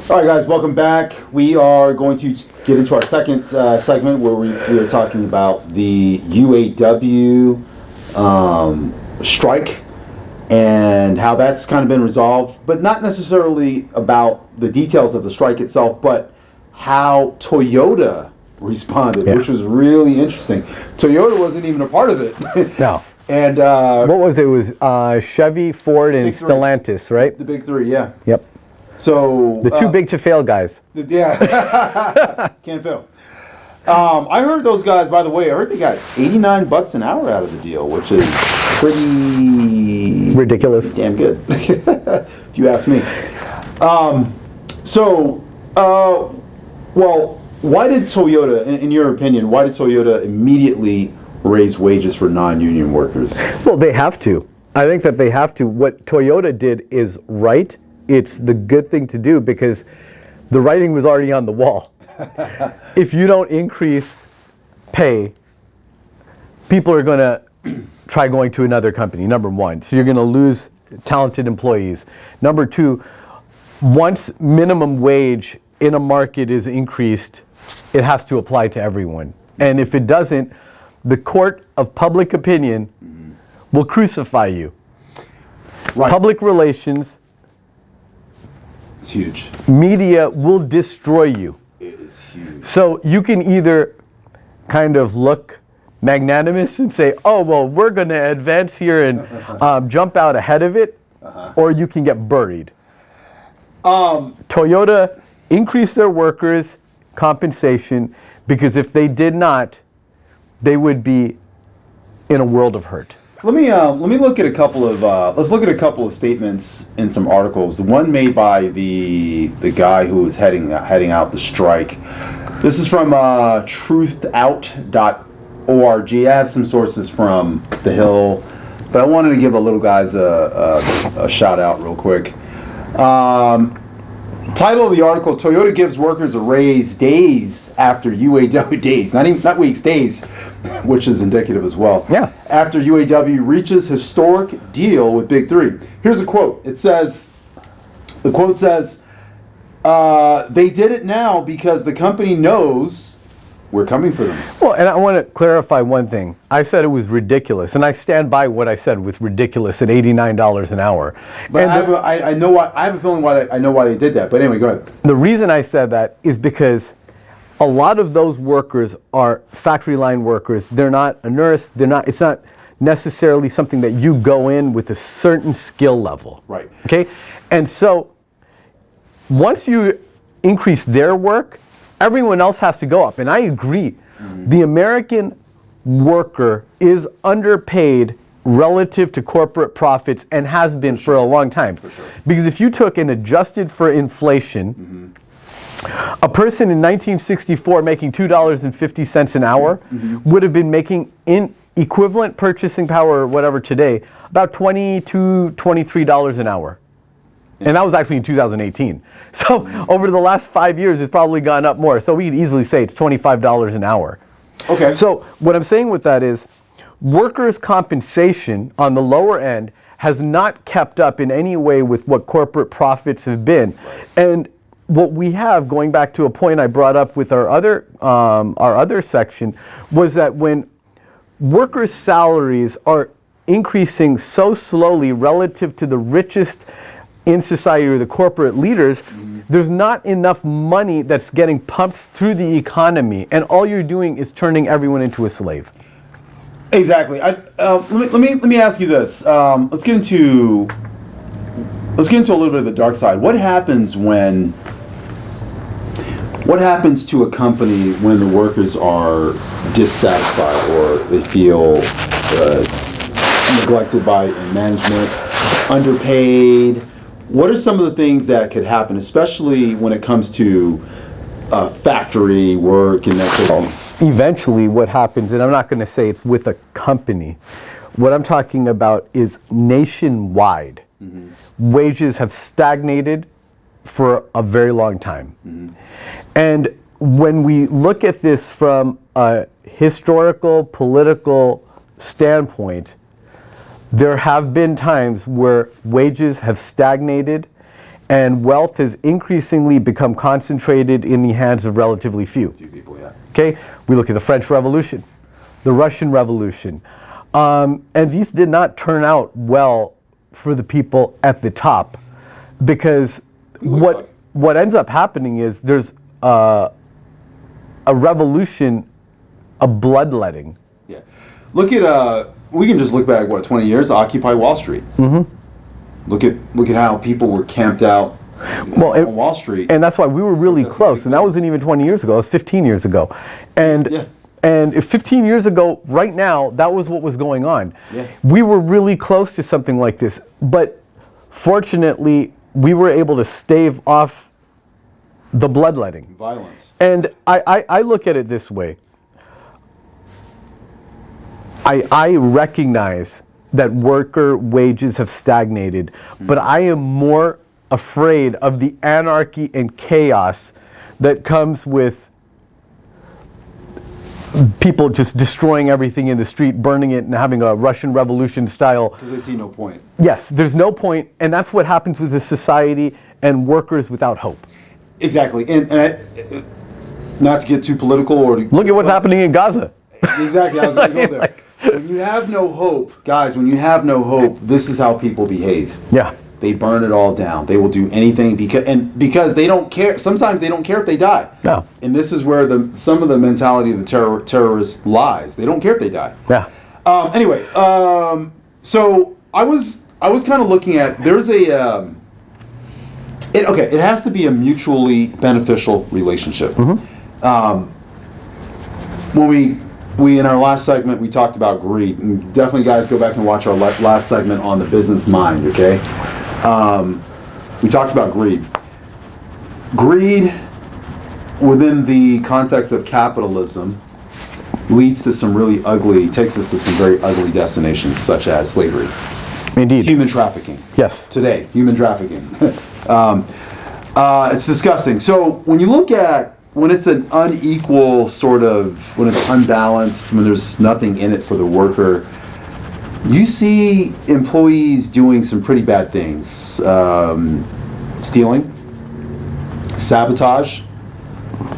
All right, guys, welcome back. We are going to get into our second segment where we are talking about the UAW strike and how that's kind of been resolved, but not necessarily about the details of the strike itself, but how Toyota responded, which was really interesting. Toyota wasn't even a part of it. No. And what was it? It was Chevy, Ford, and Stellantis, right? The big three, yeah. Yep. So the too big to fail guys. Yeah, can't fail. I heard those guys. By the way, I heard they got $89 an hour out of the deal, which is pretty ridiculous. Damn good, if you ask me. Well, why did Toyota, in your opinion, why did Toyota immediately raise wages for non-union workers? Well, they have to. I think that they have to. What Toyota did is right. It's the good thing to do because the writing was already on the wall. If you don't increase pay, people are going to try going to another company, number one. So you're going to lose talented employees. Number two, once minimum wage in a market is increased, it has to apply to everyone. And if it doesn't, the court of public opinion will crucify you. Right. Public relations, it's huge. Media will destroy you. It is huge. So you can either kind of look magnanimous and say, oh, well, we're going to advance here and jump out ahead of it, or you can get buried. Toyota increased their workers' compensation because if they did not, they would be in a world of hurt. Let me look at a couple of let's look at a couple of statements in some articles. The one made by the guy who was heading out the strike. This is from truthout.org. I have some sources from The Hill, but I wanted to give the little guys a shout out real quick. Title of the article: Toyota gives workers a raise days after UAW days, not weeks, days, which is indicative as well. Yeah. After UAW reaches historic deal with Big Three. Here's a quote. The quote says, "They did it now because the company knows we're coming for them." Well, and I want to clarify one thing. I said it was ridiculous, and I stand by what I said with ridiculous at $89 an hour. But I have a feeling why I know why they did that. But anyway, go ahead. The reason I said that is because a lot of those workers are factory line workers. They're not a nurse. It's not necessarily something that you go in with a certain skill level. Right. Okay? And so once you increase their work, everyone else has to go up. And I agree. The American worker is underpaid relative to corporate profits and has been for a long time. For sure. Because if you took and adjusted for inflation, a person in 1964 making $2.50 an hour would have been making in equivalent purchasing power or whatever today about $22, $23 an hour. And that was actually in 2018. So over the last 5 years, it's probably gone up more. So we could easily say it's $25 an hour. Okay. So what I'm saying with that is workers' compensation on the lower end has not kept up in any way with what corporate profits have been. And what we have, going back to a point I brought up with our other section, was that when workers' salaries are increasing so slowly relative to the richest in society or the corporate leaders, there's not enough money that's getting pumped through the economy, and all you're doing is turning everyone into a slave. Exactly. Let me ask you this. Let's get into a little bit of the dark side. What happens to a company when the workers are dissatisfied or they feel neglected by management, underpaid? What are some of the things that could happen, especially when it comes to factory work and that sort of thing? Eventually what happens, and I'm not going to say it's with a company, what I'm talking about is nationwide. Wages have stagnated for a very long time. And when we look at this from a historical, political standpoint, there have been times where wages have stagnated and wealth has increasingly become concentrated in the hands of relatively few. Few people, yeah. Okay, we look at the French Revolution, the Russian Revolution, and these did not turn out well for the people at the top, because what ends up happening is there's a revolution, a bloodletting. Yeah. Look at we can just look back 20 years, Occupy Wall Street. Mm-hmm. Look at how people were camped out on Wall Street. And that's why we were really close. And that wasn't even 20 years ago, that was 15 years ago. And if 15 years ago, right now, that was what was going on. Yeah. We were really close to something like this. But fortunately, we were able to stave off the bloodletting. Violence. And I look at it this way. I recognize that worker wages have stagnated, but I am more afraid of the anarchy and chaos that comes with people just destroying everything in the street, burning it, and having a Russian Revolution style. Because they see no point. Yes, there's no point, and that's what happens with this society and workers without hope. Exactly, and not to get too political or look at what's happening in Gaza. Exactly, I was going to go there. When you have no hope, guys, when you have no hope, this is how people behave. Yeah. They burn it all down. They will do anything because they don't care. Sometimes they don't care if they die. No. And this is where some of the mentality of the terrorist lies. They don't care if they die. Yeah. Anyway, so I was kind of looking at there's a it has to be a mutually beneficial relationship. Mm-hmm. When we in our last segment we talked about greed, and definitely guys go back and watch our last segment on the business mind. Okay, we talked about greed. Greed within the context of capitalism leads to some really ugly, takes us to some very ugly destinations, such as slavery. Indeed. Human trafficking. Yes. Today, human trafficking. It's disgusting. So when you look at when it's an unequal sort of, when it's unbalanced, when there's nothing in it for the worker, you see employees doing some pretty bad things. Stealing, sabotage,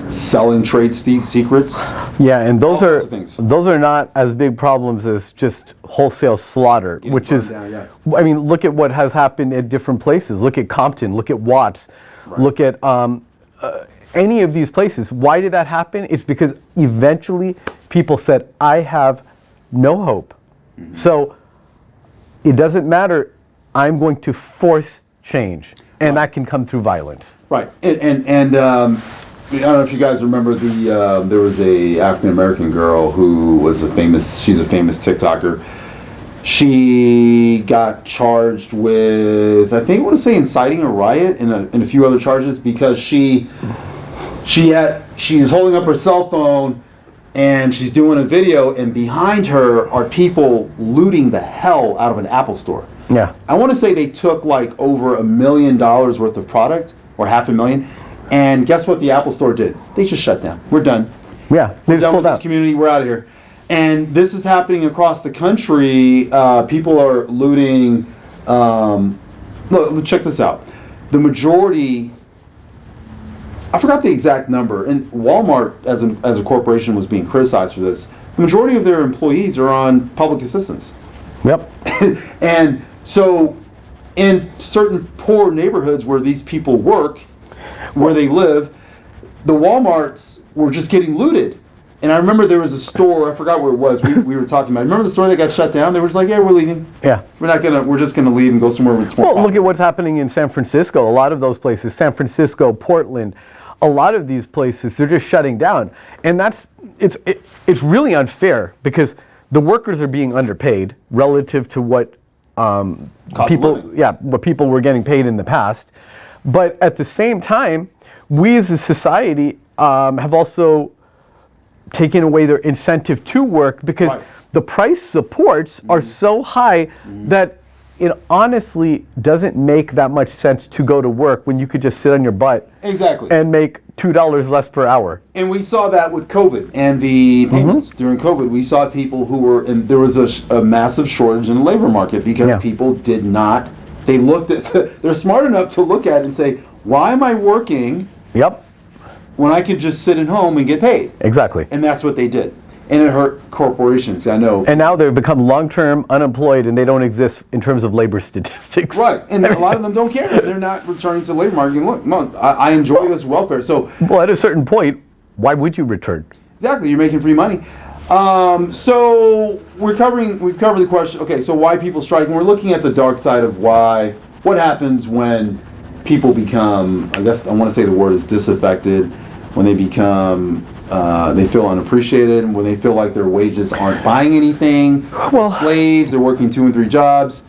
selling trade secrets. Yeah, and those all sorts of things. those are not as big problems as just wholesale slaughter, Getting which burned is, down, yeah. I mean, look at what has happened at different places. Look at Compton, look at Watts, Right. look at any of these places. Why did that happen? It's because eventually people said, I have no hope. Mm-hmm. So it doesn't matter, I'm going to force change. And that can come through violence. Right, and I don't know if you guys remember there was a African American girl who was she's a famous TikToker. She got charged with, I think I want to say inciting a riot and a few other charges because she is holding up her cell phone and she's doing a video, and behind her are people looting the hell out of an Apple store. Yeah. I want to say they took like over $1 million worth of product, or $500,000, and guess what the Apple store did? They just shut down. We're done. Yeah, they We're just done pulled with this out. community. We're out of here. And this is happening across the country. People are looting. Look, check this out. The majority, I forgot the exact number, and Walmart as a corporation was being criticized for this. The majority of their employees are on public assistance. Yep. And so in certain poor neighborhoods where these people work, where they live, the Walmarts were just getting looted. And I remember there was a store, I forgot where it was, we were talking about. Remember the store that got shut down? They were just like, yeah, we're leaving. Yeah. We're just gonna leave and go somewhere with more Well, look popular. at what's happening in San Francisco. A lot of those places, San Francisco, Portland, a lot of these places, they're just shutting down. And it's really unfair because the workers are being underpaid relative to what Cost of living. what people were getting paid in the past. But at the same time, we as a society have also taken away their incentive to work because Right. the price supports are so high that it honestly doesn't make that much sense to go to work when you could just sit on your butt Exactly. and make $2 less per hour. And we saw that with COVID and the payments. During COVID, we saw people who were, and there was a massive shortage in the labor market because Yeah. people did not They looked at. They're smart enough to look at it and say, "Why am I working Yep. when I could just sit at home and get paid?" Exactly. And that's what they did. And it hurt corporations. I know. And now they've become long-term unemployed, and they don't exist in terms of labor statistics. Right, and a lot of them don't care. They're not returning to the labor market. Look, I enjoy this welfare. So, well, at a certain point, why would you return? exactly, you're making free money. So we've covered the question. Okay, so why people strike? And we're looking at the dark side of what happens when people become, I guess I want to say the word is disaffected, when they become, they feel unappreciated, when they feel like their wages aren't buying anything. Well, slaves, they're working 2 and 3 jobs.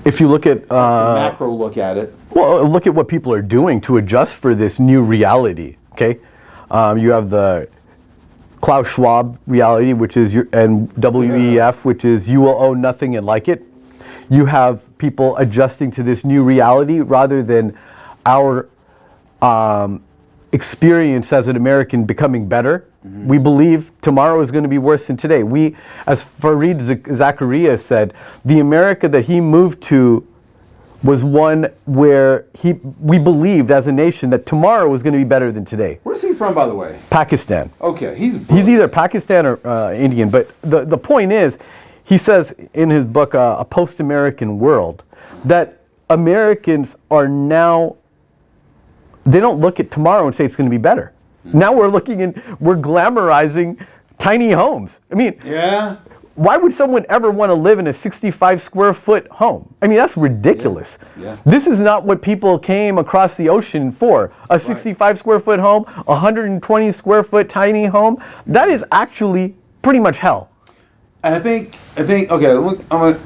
If you look at Macro look at it. well, look at what people are doing to adjust for this new reality. Okay, you have the Klaus Schwab reality, which is and WEF, which is you will own nothing and like it. You have people adjusting to this new reality rather than our experience as an American becoming better. Mm-hmm. We believe tomorrow is going to be worse than today. We, as Fareed Zakaria said, the America that he moved to was one where we believed as a nation that tomorrow was going to be better than today. Where's he from, by the way? Pakistan. Okay, he's either Pakistan or Indian. But the point is, he says in his book, A Post-American World, that Americans are now, they don't look at tomorrow and say it's going to be better. Mm-hmm. Now we're glamorizing tiny homes. I mean, yeah. Why would someone ever want to live in a 65 square foot home? I mean, that's ridiculous. Yeah. This is not what people came across the ocean for. A 65 square foot home, 120 square foot tiny home. That is actually pretty much hell. And I think. Okay, I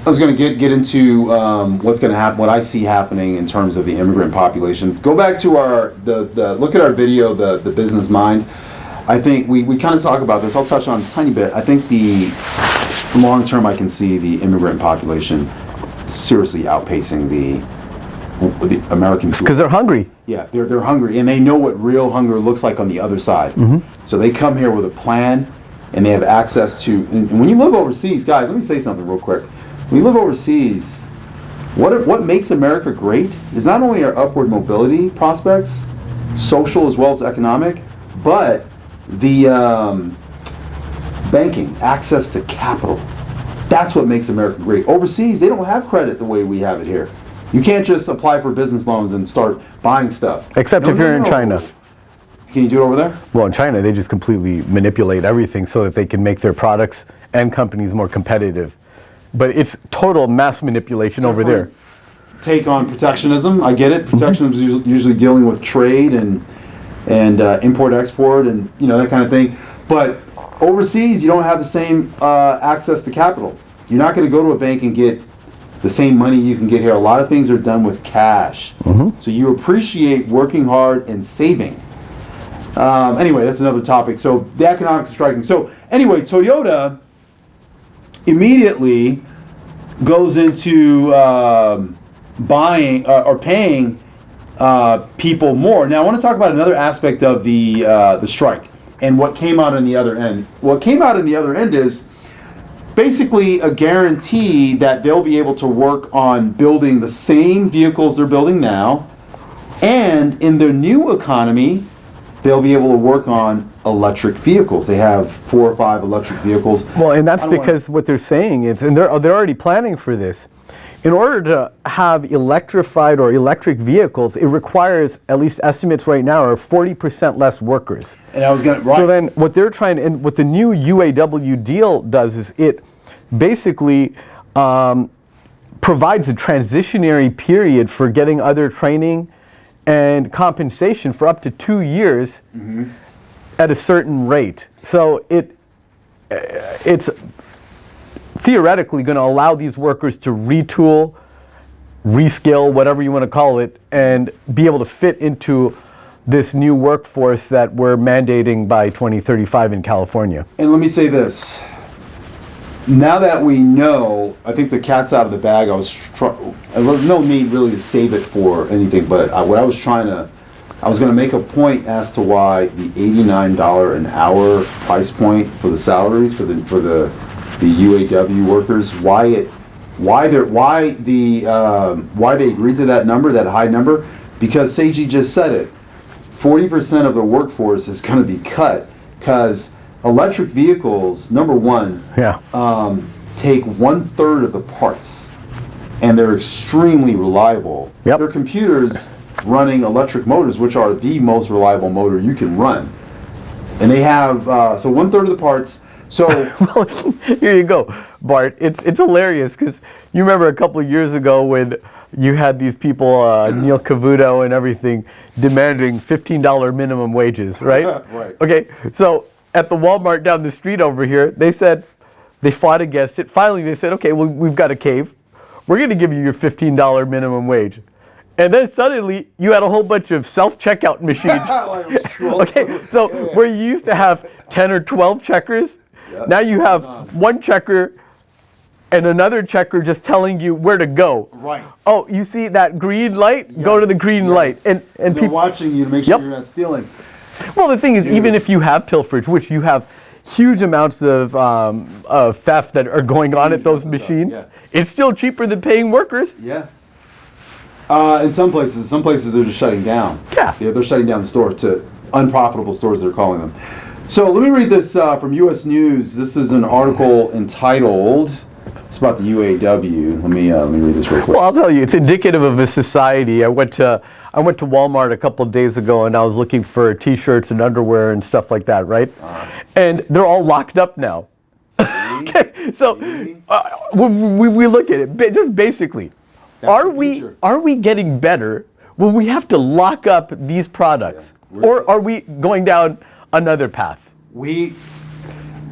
was going to get into what's going to happen, what I see happening in terms of the immigrant population. Go back to look at our video, the business mind. I think we kind of talk about this. I'll touch on it a tiny bit. I think the long term, I can see the immigrant population seriously outpacing the American people. Because they're hungry. Yeah, they're hungry, and they know what real hunger looks like on the other side. Mm-hmm. So they come here with a plan, and they have access to. And when you live overseas, guys, let me say something real quick. When you live overseas, what makes America great is not only our upward mobility prospects, social as well as economic, but the banking, access to capital. That's what makes America great. Overseas, they don't have credit the way we have it here. You can't just apply for business loans and start buying stuff. Except if you're in China. Can you do it over there? Well, in China, they just completely manipulate everything so that they can make their products and companies more competitive. But it's total mass manipulation over there. Take on protectionism. I get it. Protectionism is usually dealing with trade and import export and that kind of thing. But overseas, you don't have the same access to capital. You're not going to go to a bank and get the same money you can get here. A lot of things are done with cash. Mm-hmm. So you appreciate working hard and saving. Anyway, that's another topic. So the economics of striking. So anyway, Toyota immediately goes into buying or paying people more. Now I want to talk about another aspect of the strike and what came out on the other end. What came out on the other end is basically a guarantee that they'll be able to work on building the same vehicles they're building now, and in their new economy they'll be able to work on electric vehicles. They have 4 or 5 electric vehicles. Well, and that's because what they're saying is, and they're already planning for this, in order to have electrified or electric vehicles, it requires, at least estimates right now, are 40% less workers. And I was going to. So then what they're trying, and what the new UAW deal does is it basically provides a transitionary period for getting other training and compensation for up to 2 years at a certain rate. So it's theoretically going to allow these workers to retool, reskill, whatever you want to call it, and be able to fit into this new workforce that we're mandating by 2035 in California. And let me say this. Now that we know, I think the cat's out of the bag. There was no need really to save it for anything, but I was going to make a point as to why the $89 an hour price point for the salaries for the UAW workers, why it Why they agreed to that number, that high number? Because Seiji just said it. 40% of the workforce is going to be cut because electric vehicles, number one, take 1/3 of the parts, and they're extremely reliable. Yep. They're computers running electric motors, which are the most reliable motor you can run. And they have, so 1/3 of the parts. So well, here you go, Bart. It's hilarious because you remember a couple of years ago when you had these people, Neil Cavuto and everything, demanding $15 minimum wages, right? Right. Okay, so at the Walmart down the street over here, they said, they fought against it. Finally, they said, okay, well, we've got a cave. We're going to give you your $15 minimum wage. And then suddenly, you had a whole bunch of self-checkout machines. Okay, so where you used to have 10 or 12 checkers, now you have one checker and another checker just telling you where to go. Right. Oh, you see that green light? Yes. Go to the green light. And people watching you to make sure you're not stealing. Well, the thing is, even if you have pilferage, which you have huge amounts of theft that are going on at those machines, it's still cheaper than paying workers. Yeah. In some places they're just shutting down. Yeah. They're shutting down the store to unprofitable stores, they're calling them. So let me read this from U.S. News. This is an article entitled, it's about the UAW. Let me read this real quick. Well, I'll tell you, it's indicative of a society. I went to Walmart a couple of days ago, and I was looking for T-shirts and underwear and stuff like that, right? And they're all locked up now. Okay, so we look at it just basically. Are we getting better when we have to lock up these products, or are we going down another path?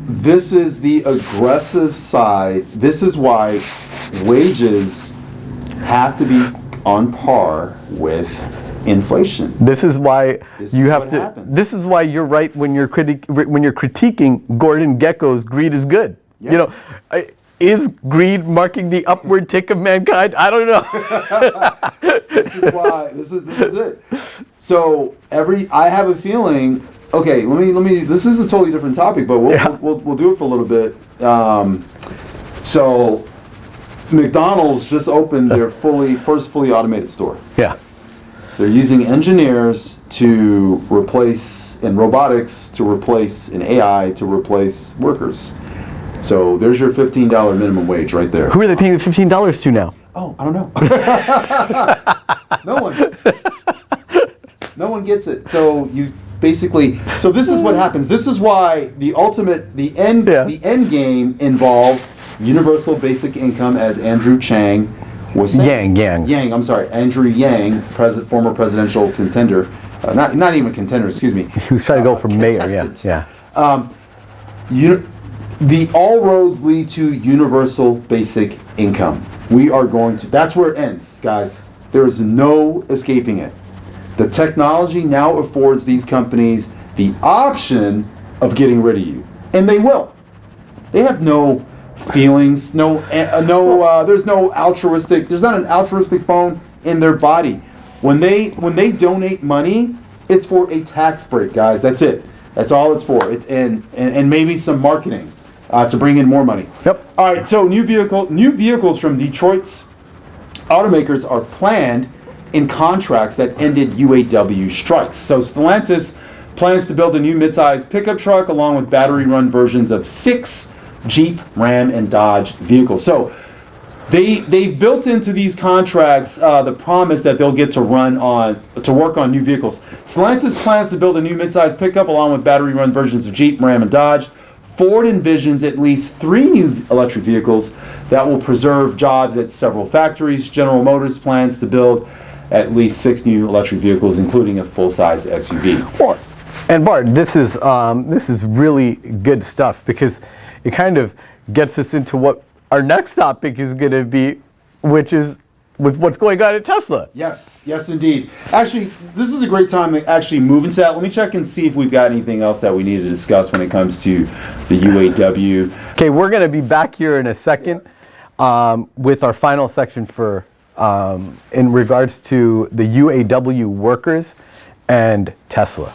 This is the aggressive side. This is why wages have to be on par with inflation. This is why you have to. Happens. This is why you're right when you're critiquing Gordon Gekko's "Greed is Good." Yeah. You know, is greed marking the upward tick of mankind? I don't know. This is why. This is it. So I have a feeling. Okay, let me. This is a totally different topic, but we'll do it for a little bit. So, McDonald's just opened their first fully automated store. Yeah. They're using engineers to replace, and robotics to replace, and AI to replace workers. So there's your $15 minimum wage right there. Who are they paying the $15 to now? Oh, I don't know. No one. No one gets it. So you basically. So this is what happens. This is why the end game involves universal basic income, as Andrew Chang was saying. Yang. I'm sorry, Andrew Yang, former presidential contender. Not even contender. Excuse me. He was trying to go for mayor. Yeah. All roads lead to universal basic income. We are going to. That's where it ends, guys. There is no escaping it. The technology now affords these companies the option of getting rid of you, and they will. They have no feelings, there's no altruistic. There's not an altruistic bone in their body. When they donate money, it's for a tax break, guys. That's it. That's all it's for. It's and maybe some marketing to bring in more money. Yep. All right. So new vehicles from Detroit's automakers are planned in contracts that ended UAW strikes. So Stellantis plans to build a new midsize pickup truck along with battery-run versions of 6 Jeep, Ram, and Dodge vehicles. So they've built into these contracts the promise that they'll get to work on new vehicles. Stellantis plans to build a new midsize pickup along with battery-run versions of Jeep, Ram, and Dodge. Ford envisions at least 3 new electric vehicles that will preserve jobs at several factories. General Motors plans to build at least 6 new electric vehicles, including a full-size SUV. Well, and Bart, this is really good stuff because it kind of gets us into what our next topic is going to be, which is with what's going on at Tesla. Yes, indeed. Actually, this is a great time to actually move into that. Let me check and see if we've got anything else that we need to discuss when it comes to the UAW. Okay, we're going to be back here in a second with our final section for in regards to the UAW workers and Tesla.